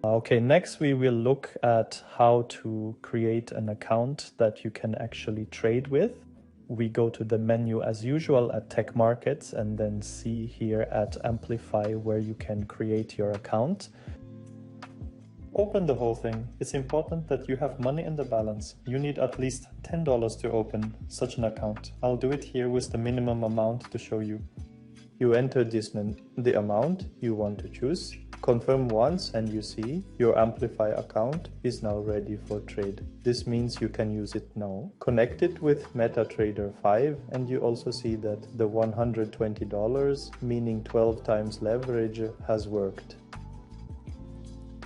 Okay, next we will look at how to create an account that you can actually trade with. We go to the menu as usual at Tag Markets and then see here at Amplify where you can create your account. Open the whole thing. It's important that you have money in the balance. You need at least $10 to open such an account. I'll do it here with the minimum amount to show you. You enter the amount you want to choose. Confirm once and you see your Amplify account is now ready for trade. This means you can use it now. Connect it with MetaTrader 5 and you also see that the $120, meaning 12 times leverage, has worked.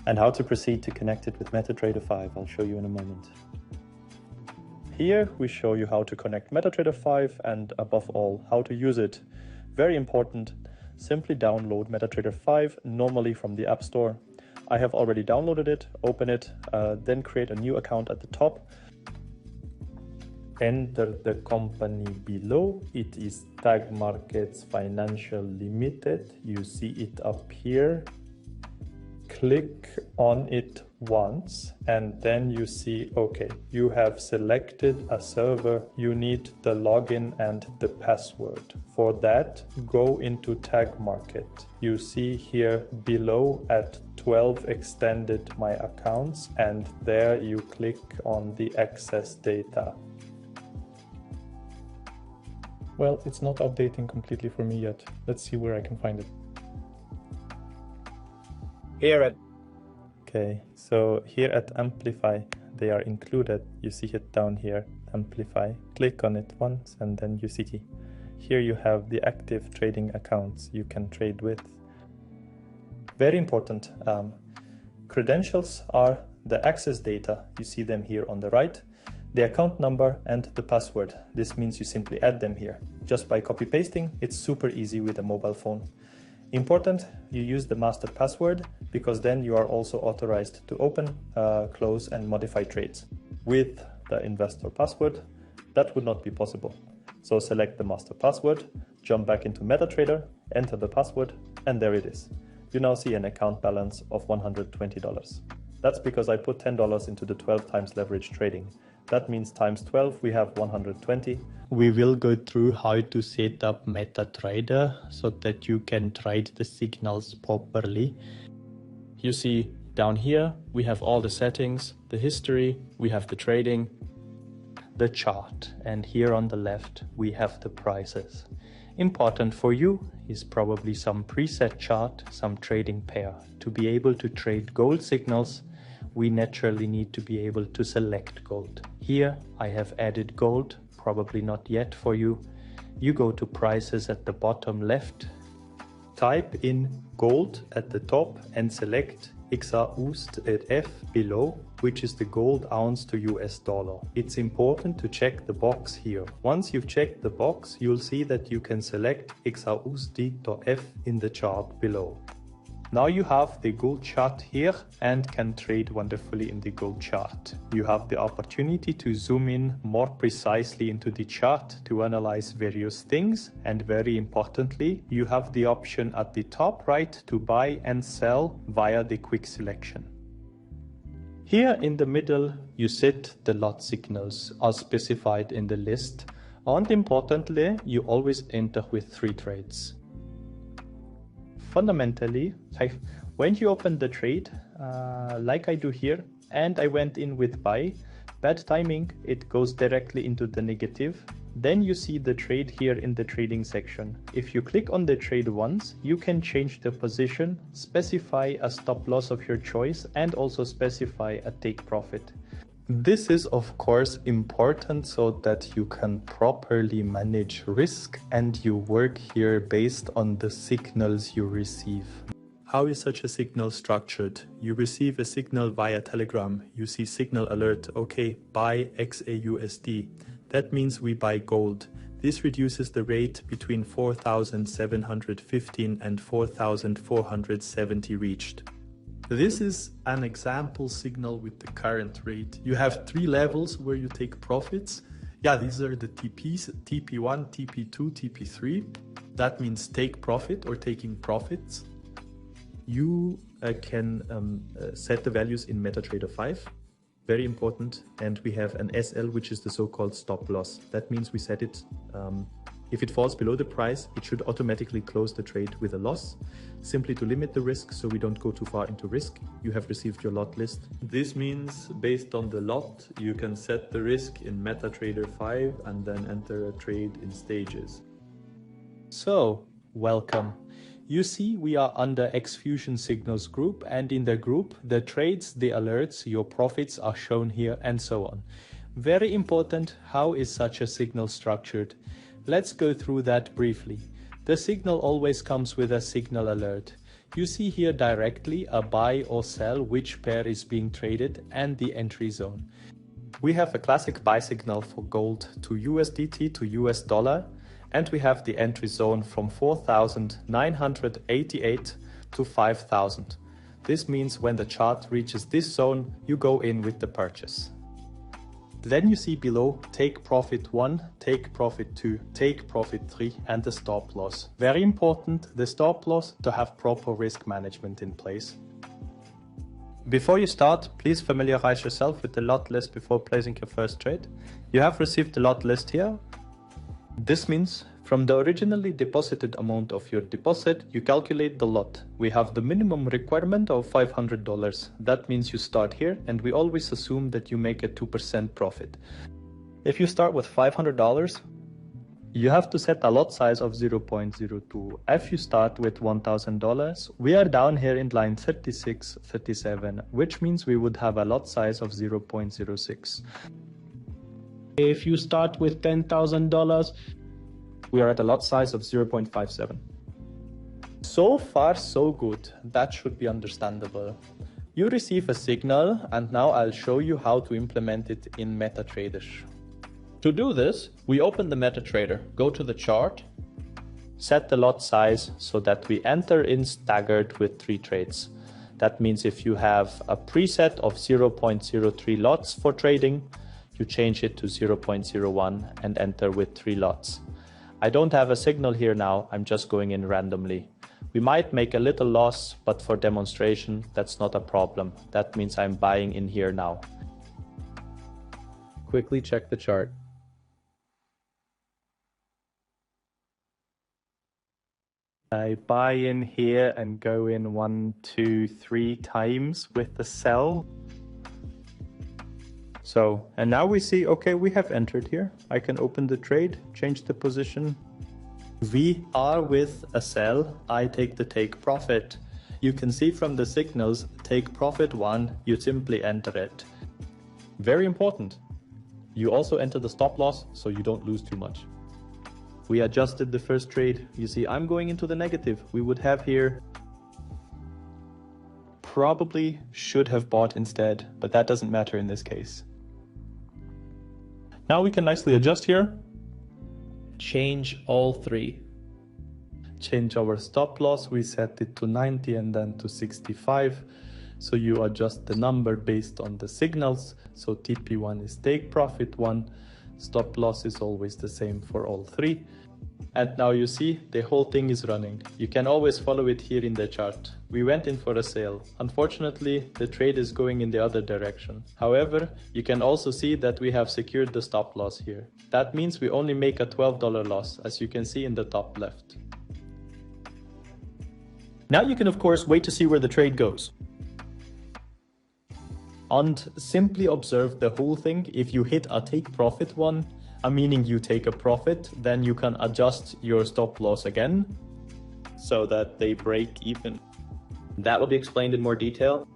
And how to proceed to connect it with MetaTrader 5, I'll show you in a moment. Here we show you how to connect MetaTrader 5 and above all, how to use it. Very important. Simply download MetaTrader 5 normally from the App Store. I have already downloaded it, open it, then create a new account at the top. Enter the company below. It is Tag Markets Financial Limited. You see it up here. Click on it once and then you see, okay, you have selected a server. You need the login and the password. For that, go into Tag Market. You see here below at 12 extended my accounts and there you click on the access data. Well, it's not updating completely for me yet. Let's see where I can find it. Okay, so here at Amplify, they are included. You see it down here, Amplify. Click on it once and then you see here you have the active trading accounts you can trade with. Very important. Credentials are the access data. You see them here on the right. The account number and the password. This means you simply add them here. Just by copy pasting, it's super easy with a mobile phone. Important, you use the master password because then you are also authorized to open, close and modify trades. With the investor password, that would not be possible. So select the master password, jump back into MetaTrader, enter the password, and there it is. You now see an account balance of $120. That's because I put $10 into the 12 times leverage trading. That means times 12, we have 120. We will go through how to set up MetaTrader so that you can trade the signals properly. You see down here, we have all the settings, the history, we have the trading, the chart, and here on the left, we have the prices. Important for you is probably some preset chart, some trading pair. To be able to trade gold signals, we naturally need to be able to select gold. Here I have added gold, probably not yet for you. You go to prices at the bottom left, type in gold at the top and select EXFUSION below, which is the gold ounce to US dollar. It's important to check the box here. Once you've checked the box, you'll see that you can select EXFUSION in the chart below. Now you have the gold chart here and can trade wonderfully in the gold chart. You have the opportunity to zoom in more precisely into the chart to analyze various things, and very importantly, you have the option at the top right to buy and sell via the quick selection. Here in the middle, you set the lot signals as specified in the list, and importantly, you always enter with 3 trades. Fundamentally, when you open the trade, like I do here, and I went in with buy, bad timing, it goes directly into the negative. Then you see the trade here in the trading section. If you click on the trade once, you can change the position, specify a stop loss of your choice, and also specify a take profit. This is of course important so that you can properly manage risk and you work here based on the signals you receive. How is such a signal structured? You receive a signal via Telegram. You see signal alert, okay, buy XAUSD. That means we buy gold. This reduces the rate between 4,715 and 4,470 reached. This is an example signal with the current rate. You have 3 levels where you take profits. Yeah, these are the TPs, TP1, TP2, TP3. That means take profit or taking profits. You can set the values in MetaTrader 5. Very important. And we have an SL, which is the so-called stop loss. That means we set it, if it falls below the price, it should automatically close the trade with a loss, simply to limit the risk so we don't go too far into risk. You have received your lot list. This means based on the lot, you can set the risk in MetaTrader 5 and then enter a trade in stages. So, welcome. You see, we are under EXFUSION Signals group, and in the group, the trades, the alerts, your profits are shown here, and so on. Very important, how is such a signal structured? Let's go through that briefly. The signal always comes with a signal alert. You see here directly a buy or sell, which pair is being traded, and the entry zone. We have a classic buy signal for gold to USDT to US dollar, and we have the entry zone from 4,988 to 5,000. This means when the chart reaches this zone, you go in with the purchase. Then you see below take profit 1, take profit 2, take profit 3 and the stop loss. Very important, the stop loss to have proper risk management in place. Before you start, please familiarize yourself with the lot list before placing your first trade. You have received the lot list here. This means from the originally deposited amount of your deposit, you calculate the lot. We have the minimum requirement of $500. That means you start here, and we always assume that you make a 2% profit. If you start with $500, you have to set a lot size of 0.02. If you start with $1,000, we are down here in line 36, 37, which means we would have a lot size of 0.06. If you start with $10,000, we are at a lot size of 0.57. So far, so good. That should be understandable. You receive a signal, and now I'll show you how to implement it in MetaTrader. To do this, we open the MetaTrader, go to the chart, set the lot size so that we enter in staggered with 3 trades. That means if you have a preset of 0.03 lots for trading, you change it to 0.01 and enter with 3 lots. I don't have a signal here now, I'm just going in randomly. We might make a little loss, but for demonstration, that's not a problem. That means I'm buying in here now. Quickly check the chart. I buy in here and go in 1, 2, 3 times with the sell. So, and now we see, okay, we have entered here. I can open the trade, change the position. We are with a sell. I take the take profit. You can see from the signals, take profit 1, you simply enter it. Very important. You also enter the stop loss, so you don't lose too much. We adjusted the first trade. You see, I'm going into the negative. We would have here, probably should have bought instead, but that doesn't matter in this case. Now we can nicely adjust here. Change all 3. Change our stop loss. We set it to 90 and then to 65. So you adjust the number based on the signals. So TP1 is take profit 1. Stop loss is always the same for all 3. And now you see the whole thing is running. You can always follow it here in the chart. We went in for a sale. Unfortunately, the trade is going in the other direction. However, you can also see that we have secured the stop loss here. That means we only make a $12 loss, as you can see in the top left. Now you can of course wait to see where the trade goes. And simply observe the whole thing. If you hit a take profit 1, meaning you take a profit, then you can adjust your stop loss again so that they break even. That will be explained in more detail,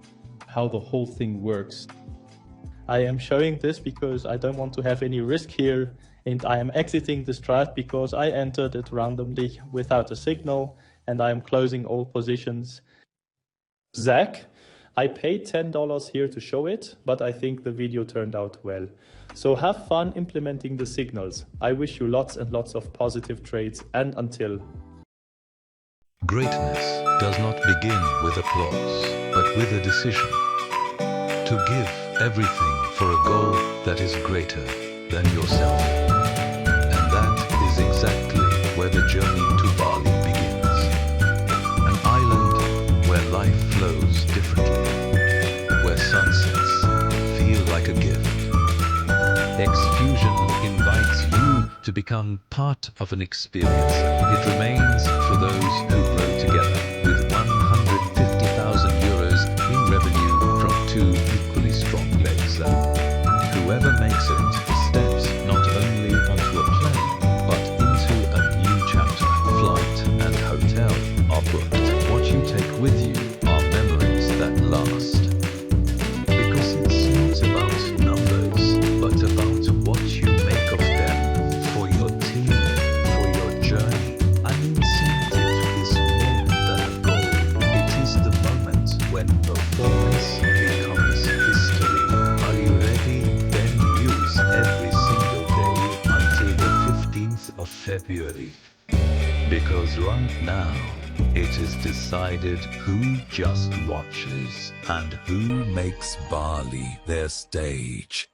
how the whole thing works. I am showing this because I don't want to have any risk here, and I am exiting the strat because I entered it randomly without a signal, and I am closing all positions. Zach, I paid $10 here to show it, but I think the video turned out well. So have fun implementing the signals. I wish you lots and lots of positive trades, and until. Greatness does not begin with applause, but with a decision to give everything for a goal that is greater than yourself. And that is exactly where the journey to Bali begins. An island where life flows to become part of an experience. It remains for those who grow together. With 150,000 euros in revenue from two equally strong legs, whoever makes it steps not only onto a plane, but into a new chapter. Flight and hotel are booked. What you take with you are memories that last. Because it's not about numbers, but about what you make of them for your team, for your journey. An incentive is more than a goal. It is the moment when performance becomes history. Are you ready? Then use every single day until the 15th of February. Because right now, it is decided who just watches and who makes Bali their stage.